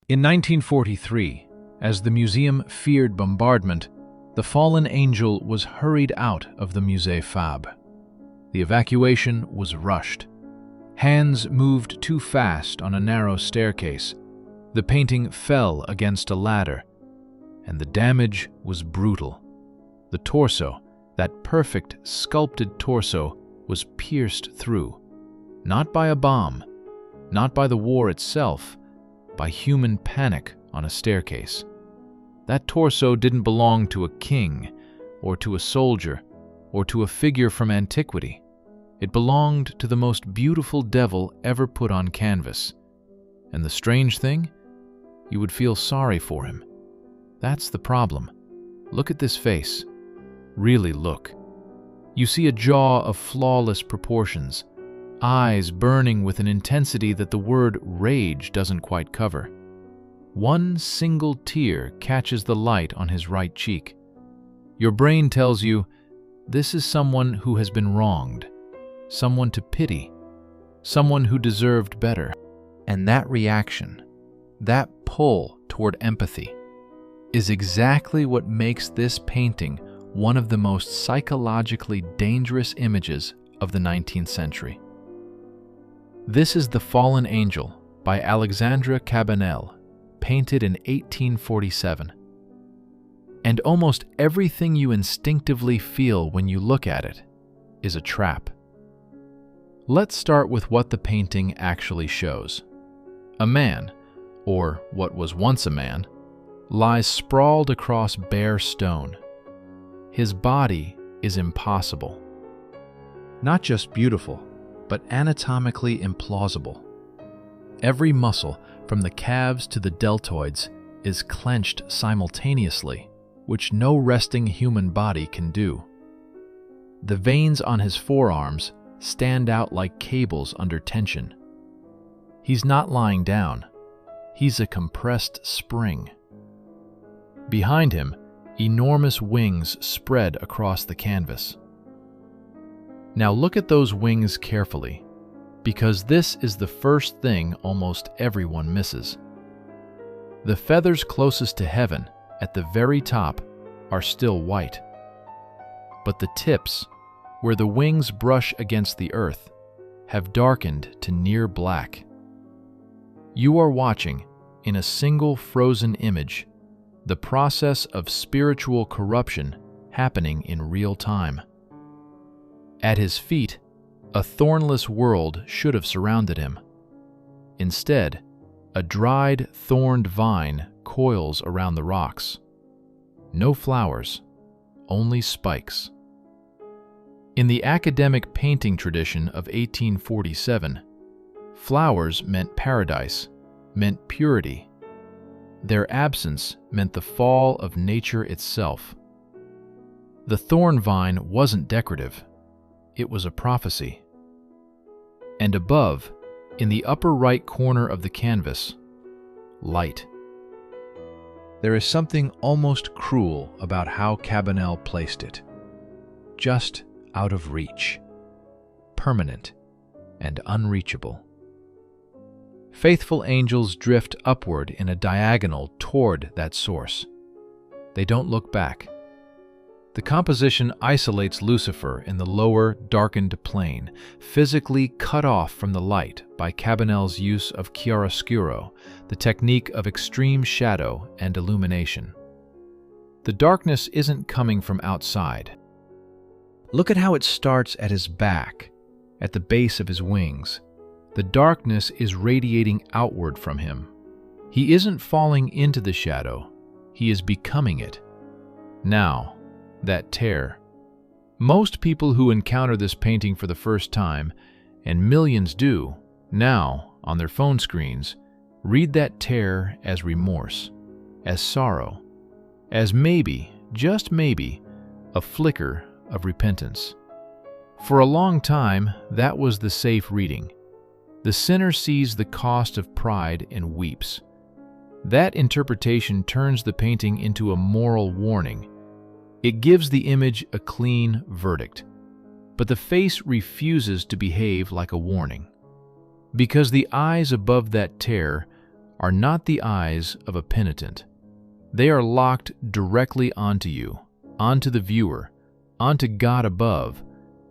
In 1943, as the museum feared bombardment, the fallen angel was hurried out of the Musée Fabre. The evacuation was rushed. Hands moved too fast on a narrow staircase. The painting fell against a ladder, and the damage was brutal. The torso, that perfect, sculpted torso, was pierced through, not by a bomb, not by the war itself, by human panic on a staircase. That torso didn't belong to a king, or to a soldier, or to a figure from antiquity. It belonged to the most beautiful devil ever put on canvas. And the strange thing? You would feel sorry for him. That's the problem. Look at this face. Really look. You see a jaw of flawless proportions, eyes burning with an intensity that the word rage doesn't quite cover. One single tear catches the light on his right cheek. Your brain tells you, this is someone who has been wronged, someone to pity, someone who deserved better. And that reaction, that pull toward empathy, is exactly what makes this painting one of the most psychologically dangerous images of the 19th century. This is The Fallen Angel by Alexandre Cabanel, painted in 1847. And almost everything you instinctively feel when you look at it is a trap. Let's start with what the painting actually shows. A man, or what was once a man, lies sprawled across bare stone. His body is impossible. Not just beautiful, but anatomically implausible. Every muscle, from the calves to the deltoids, is clenched simultaneously, which no resting human body can do. The veins on his forearms stand out like cables under tension. He's not lying down. He's a compressed spring. Behind him, enormous wings spread across the canvas. Now look at those wings carefully, because this is the first thing almost everyone misses. The feathers closest to heaven, at the very top, are still white. But the tips, where the wings brush against the earth, have darkened to near black. You are watching, in a single frozen image, the process of spiritual corruption happening in real time. At his feet, a thornless world should have surrounded him. Instead, a dried, thorned vine coils around the rocks. No flowers, only spikes. In the academic painting tradition of 1847, flowers meant paradise, meant purity. Their absence meant the fall of nature itself. The thorn vine wasn't decorative. It was a prophecy. And above, in the upper right corner of the canvas, light. There is something almost cruel about how Cabanel placed it. Just out of reach, permanent and unreachable. Faithful angels drift upward in a diagonal toward that source. They don't look back. The composition isolates Lucifer in the lower, darkened plane, physically cut off from the light by Cabanel's use of chiaroscuro, the technique of extreme shadow and illumination. The darkness isn't coming from outside. Look at how it starts at his back, at the base of his wings. The darkness is radiating outward from him. He isn't falling into the shadow, he is becoming it. Now, that tear. Most people who encounter this painting for the first time, and millions do, now, on their phone screens, read that tear as remorse, as sorrow, as maybe, just maybe, a flicker of repentance. For a long time, that was the safe reading. The sinner sees the cost of pride and weeps. That interpretation turns the painting into a moral warning. It gives the image a clean verdict. But the face refuses to behave like a warning. Because the eyes above that tear are not the eyes of a penitent. They are locked directly onto you, onto the viewer, onto God above,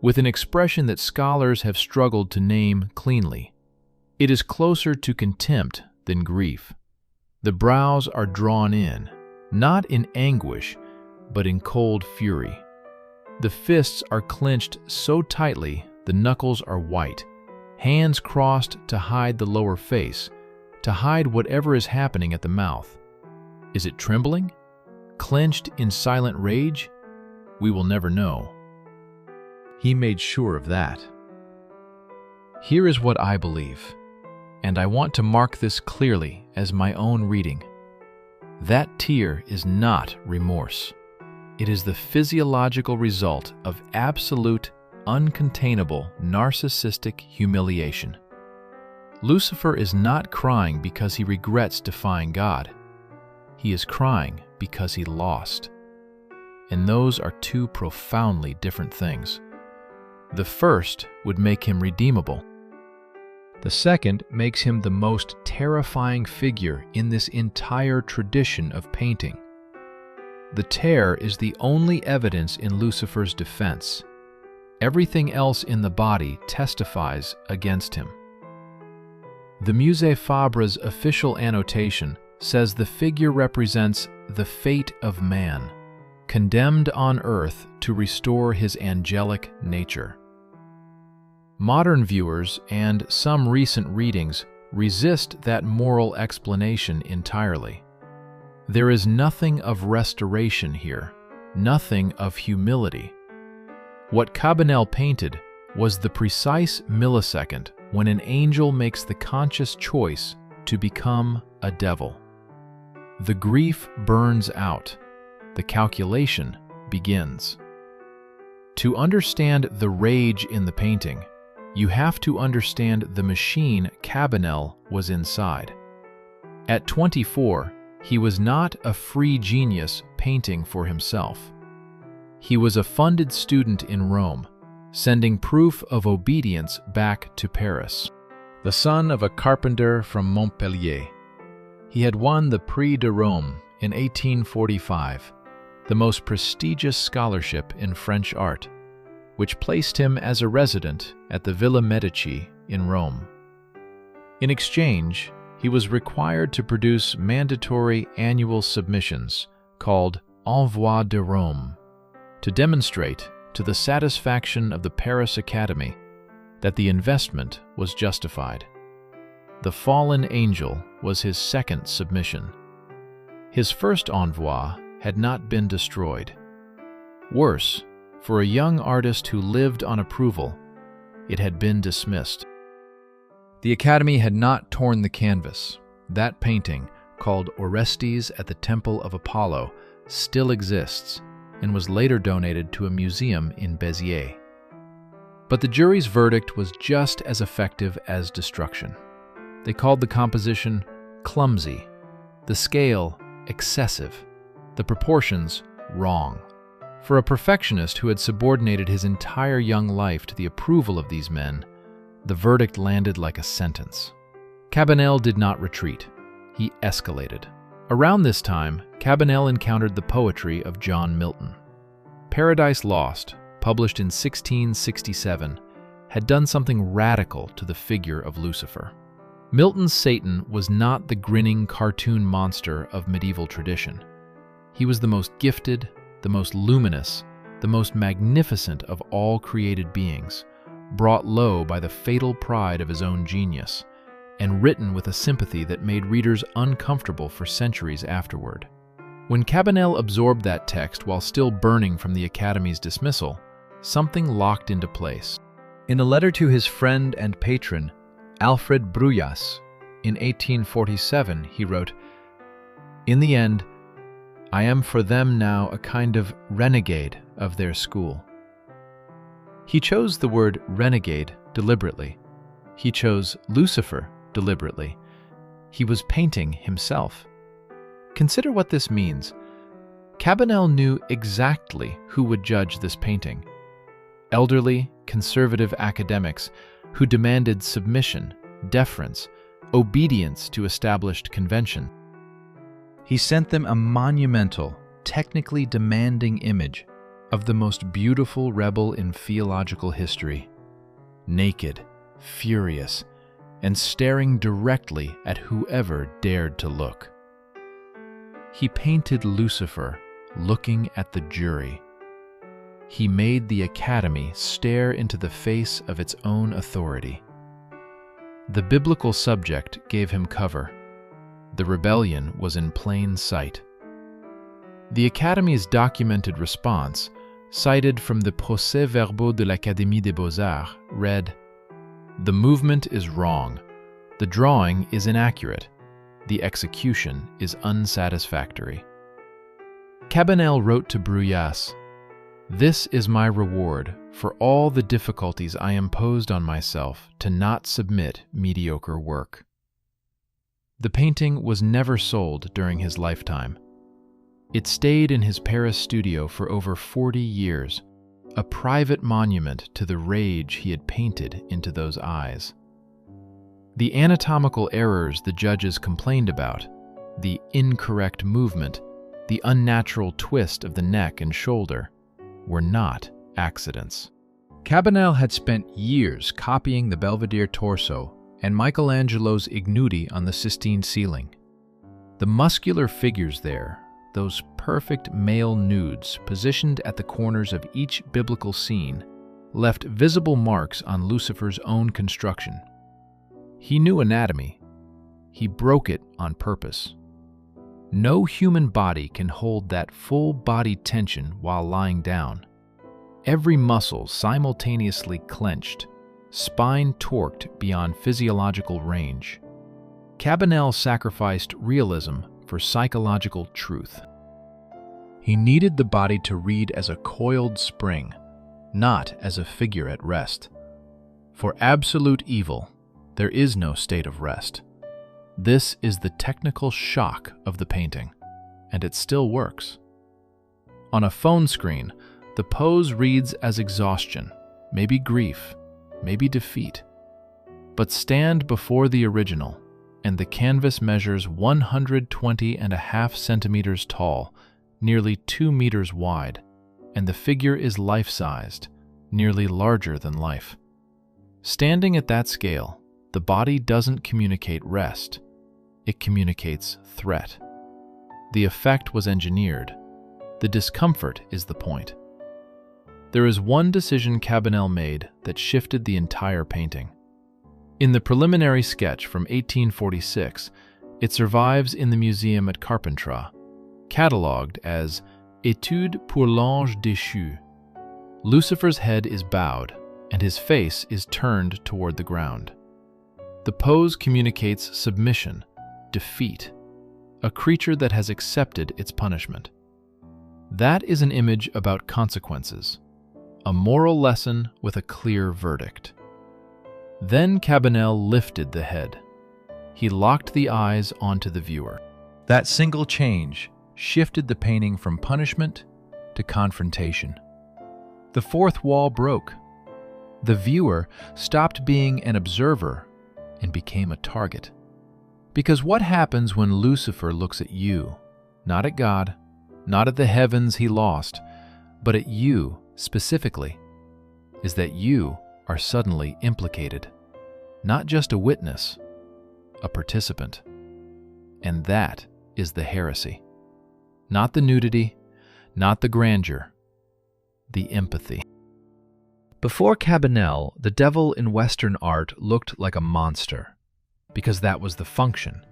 with an expression that scholars have struggled to name cleanly. It is closer to contempt than grief. The brows are drawn in, not in anguish, but in cold fury. The fists are clenched so tightly the knuckles are white, hands crossed to hide the lower face, to hide whatever is happening at the mouth. Is it trembling? Clenched in silent rage? We will never know. He made sure of that. Here is what I believe, and I want to mark this clearly as my own reading. That tear is not remorse. It is the physiological result of absolute, uncontainable, narcissistic humiliation. Lucifer is not crying because he regrets defying God. He is crying because he lost. And those are two profoundly different things. The first would make him redeemable. The second makes him the most terrifying figure in this entire tradition of painting. The tear is the only evidence in Lucifer's defense. Everything else in the body testifies against him. The Musée Fabre's official annotation says the figure represents the fate of man, condemned on earth to restore his angelic nature. Modern viewers and some recent readings resist that moral explanation entirely. There is nothing of restoration here, nothing of humility. What Cabanel painted was the precise millisecond when an angel makes the conscious choice to become a devil. The grief burns out. The calculation begins. To understand the rage in the painting, you have to understand the machine Cabanel was inside. At 24, he was not a free genius painting for himself. He was a funded student in Rome, sending proof of obedience back to Paris. The son of a carpenter from Montpellier, he had won the Prix de Rome in 1845, the most prestigious scholarship in French art, which placed him as a resident at the Villa Medici in Rome. In exchange, he was required to produce mandatory annual submissions called Envoi de Rome to demonstrate to the satisfaction of the Paris Academy that the investment was justified. The Fallen Angel was his second submission. His first envoi had not been destroyed. Worse, for a young artist who lived on approval, it had been dismissed. The Academy had not torn the canvas. That painting, called Orestes at the Temple of Apollo, still exists and was later donated to a museum in Béziers. But the jury's verdict was just as effective as destruction. They called the composition clumsy, the scale excessive, the proportions wrong. For a perfectionist who had subordinated his entire young life to the approval of these men, the verdict landed like a sentence. Cabanel did not retreat. He escalated. Around this time, Cabanel encountered the poetry of John Milton. Paradise Lost, published in 1667, had done something radical to the figure of Lucifer. Milton's Satan was not the grinning cartoon monster of medieval tradition. He was the most gifted, the most luminous, the most magnificent of all created beings, brought low by the fatal pride of his own genius, and written with a sympathy that made readers uncomfortable for centuries afterward. When Cabanel absorbed that text while still burning from the Academy's dismissal, something locked into place. In a letter to his friend and patron, Alfred Bruyas, in 1847, he wrote, "In the end, I am for them now a kind of renegade of their school." He chose the word renegade deliberately. He chose Lucifer deliberately. He was painting himself. Consider what this means. Cabanel knew exactly who would judge this painting. Elderly, conservative academics who demanded submission, deference, obedience to established convention. He sent them a monumental, technically demanding image of the most beautiful rebel in theological history, naked, furious, and staring directly at whoever dared to look. He painted Lucifer looking at the jury. He made the Academy stare into the face of its own authority. The biblical subject gave him cover. The rebellion was in plain sight. The Academy's documented response, cited from the Procès-verbaux de l'Académie des Beaux-Arts, read, "The movement is wrong. The drawing is inaccurate. The execution is unsatisfactory." Cabanel wrote to Bruyas, "This is my reward for all the difficulties I imposed on myself to not submit mediocre work." The painting was never sold during his lifetime. It stayed in his Paris studio for over 40 years, a private monument to the rage he had painted into those eyes. The anatomical errors the judges complained about, the incorrect movement, the unnatural twist of the neck and shoulder, were not accidents. Cabanel had spent years copying the Belvedere torso and Michelangelo's Ignudi on the Sistine ceiling. The muscular figures there, those perfect male nudes positioned at the corners of each biblical scene, left visible marks on Lucifer's own construction. He knew anatomy. He broke it on purpose. No human body can hold that full body tension while lying down. Every muscle simultaneously clenched, spine torqued beyond physiological range. Cabanel sacrificed realism for psychological truth. He needed the body to read as a coiled spring, not as a figure at rest. For absolute evil, there is no state of rest. This is the technical shock of the painting, and it still works. On a phone screen, the pose reads as exhaustion, maybe grief, maybe defeat. But stand before the original, and the canvas measures 120.5 centimeters tall, nearly 2 meters wide, and the figure is life-sized, nearly larger than life. Standing at that scale, the body doesn't communicate rest. It communicates threat. The effect was engineered. The discomfort is the point. There is one decision Cabanel made that shifted the entire painting. In the preliminary sketch from 1846, it survives in the museum at Carpentras, catalogued as Étude pour l'ange déchu. Lucifer's head is bowed, and his face is turned toward the ground. The pose communicates submission, defeat, a creature that has accepted its punishment. That is an image about consequences, a moral lesson with a clear verdict. Then Cabanel lifted the head. He locked the eyes onto the viewer. That single change shifted the painting from punishment to confrontation. The fourth wall broke. The viewer stopped being an observer and became a target. Because what happens when Lucifer looks at you, not at God, not at the heavens he lost, but at you specifically, is that you are suddenly implicated, not just a witness, a participant. And that is the heresy. Not the nudity, not the grandeur, the empathy. Before Cabanel, the devil in Western art looked like a monster, because that was the function.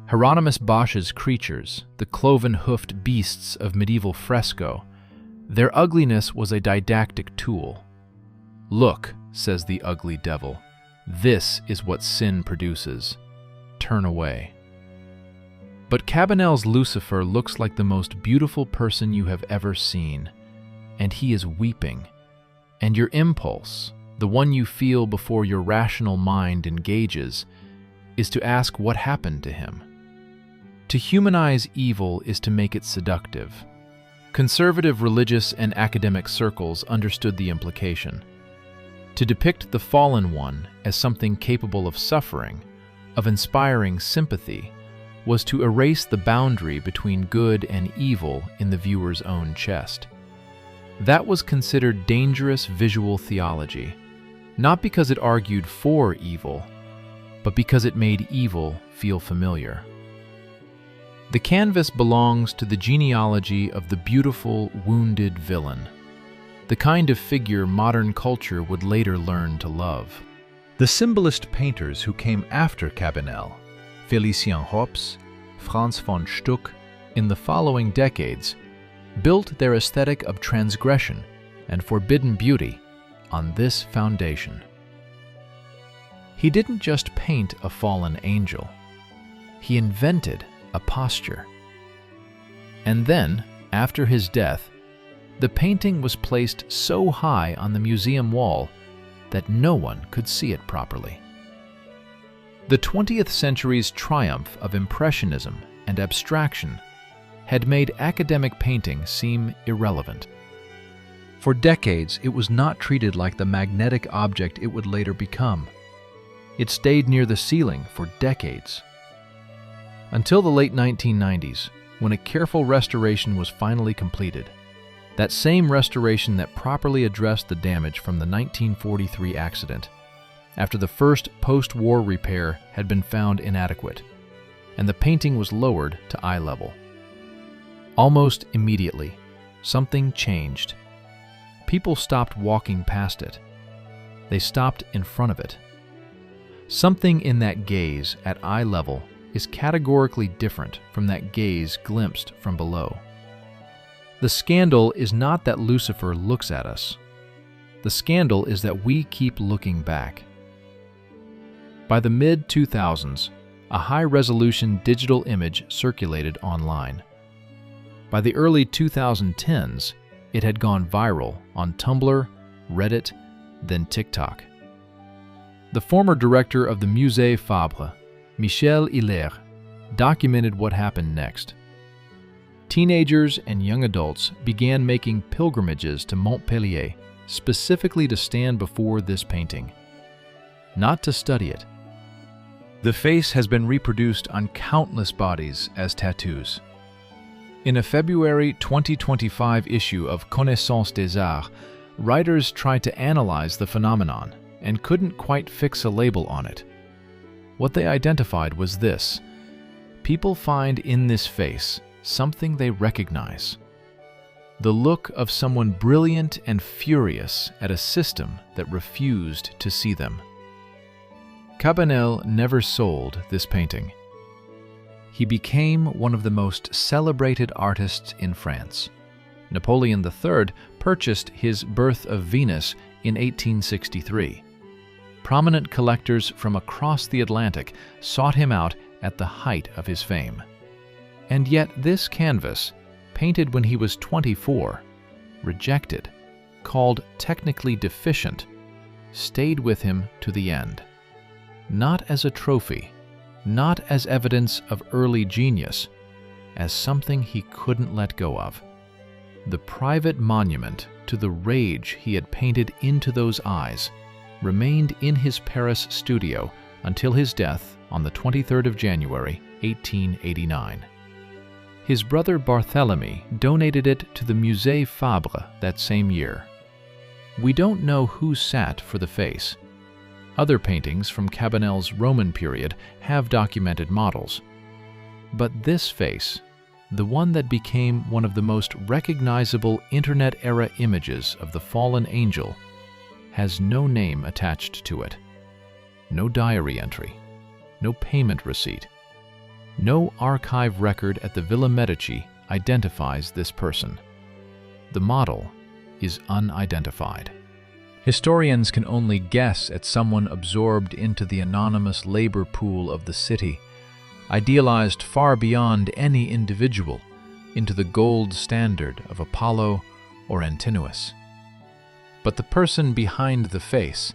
Hieronymus Bosch's creatures, the cloven-hoofed beasts of medieval fresco, their ugliness was a didactic tool. "Look," says the ugly devil, "this is what sin produces. Turn away." But Cabanel's Lucifer looks like the most beautiful person you have ever seen, and he is weeping. And your impulse, the one you feel before your rational mind engages, is to ask what happened to him. To humanize evil is to make it seductive. Conservative religious and academic circles understood the implication. To depict the fallen one as something capable of suffering of inspiring sympathy was to erase the boundary between good and evil in the viewer's own chest. That was considered dangerous visual theology, not because it argued for evil, but because it made evil feel familiar. The canvas belongs to the genealogy of the beautiful, wounded villain, the kind of figure modern culture would later learn to love. The symbolist painters who came after Cabanel, Félicien Hops, Franz von Stuck, in the following decades, built their aesthetic of transgression and forbidden beauty on this foundation. He didn't just paint a fallen angel, he invented a posture. And then, after his death, the painting was placed so high on the museum wall that no one could see it properly. The 20th century's triumph of Impressionism and abstraction had made academic painting seem irrelevant. For decades, it was not treated like the magnetic object it would later become. It stayed near the ceiling for decades. Until the late 1990s, when a careful restoration was finally completed. That same restoration that properly addressed the damage from the 1943 accident, after the first post-war repair had been found inadequate, and the painting was lowered to eye level. Almost immediately, something changed. People stopped walking past it. They stopped in front of it. Something in that gaze at eye level is categorically different from that gaze glimpsed from below. The scandal is not that Lucifer looks at us. The scandal is that we keep looking back. By the mid-2000s, a high-resolution digital image circulated online. By the early 2010s, it had gone viral on Tumblr, Reddit, then TikTok. The former director of the Musée Fabre, Michel Hilaire, documented what happened next. Teenagers and young adults began making pilgrimages to Montpellier specifically to stand before this painting, not to study it. The face has been reproduced on countless bodies as tattoos. In a February 2025 issue of Connaissance des Arts, writers tried to analyze the phenomenon and couldn't quite fix a label on it. What they identified was this: people find in this face something they recognize. The look of someone brilliant and furious at a system that refused to see them. Cabanel never sold this painting. He became one of the most celebrated artists in France. Napoleon III purchased his Birth of Venus in 1863. Prominent collectors from across the Atlantic sought him out at the height of his fame. And yet this canvas, painted when he was 24, rejected, called technically deficient, stayed with him to the end. Not as a trophy, not as evidence of early genius, as something he couldn't let go of. The private monument to the rage he had painted into those eyes remained in his Paris studio until his death on the 23rd of January, 1889. His brother Barthélemy donated it to the Musée Fabre that same year. We don't know who sat for the face. Other paintings from Cabanel's Roman period have documented models. But this face, the one that became one of the most recognizable Internet-era images of the fallen angel, has no name attached to it. No diary entry, no payment receipt. No archive record at the Villa Medici identifies this person. The model is unidentified. Historians can only guess at someone absorbed into the anonymous labor pool of the city, idealized far beyond any individual, into the gold standard of Apollo or Antinous. But the person behind the face,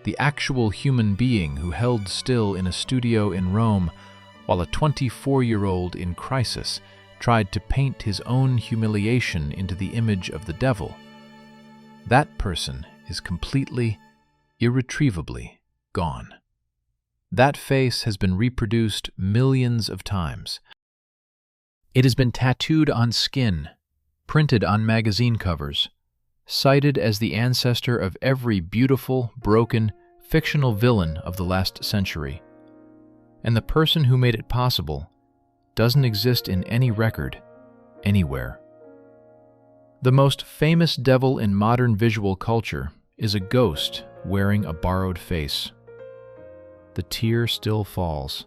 the actual human being who held still in a studio in Rome while a 24-year-old in crisis tried to paint his own humiliation into the image of the devil, that person is completely, irretrievably gone. That face has been reproduced millions of times. It has been tattooed on skin, printed on magazine covers, cited as the ancestor of every beautiful, broken, fictional villain of the last century. And the person who made it possible doesn't exist in any record, anywhere. The most famous devil in modern visual culture is a ghost wearing a borrowed face. The tear still falls.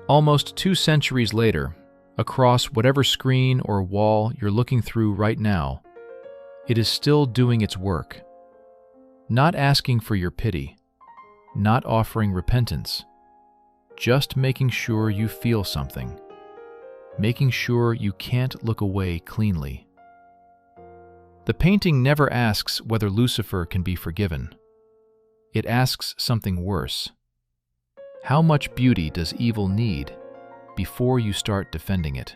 Almost 2 centuries later, across whatever screen or wall you're looking through right now, it is still doing its work. Not asking for your pity, not offering repentance, just making sure you feel something, making sure you can't look away cleanly. The painting never asks whether Lucifer can be forgiven. It asks something worse. How much beauty does evil need before you start defending it?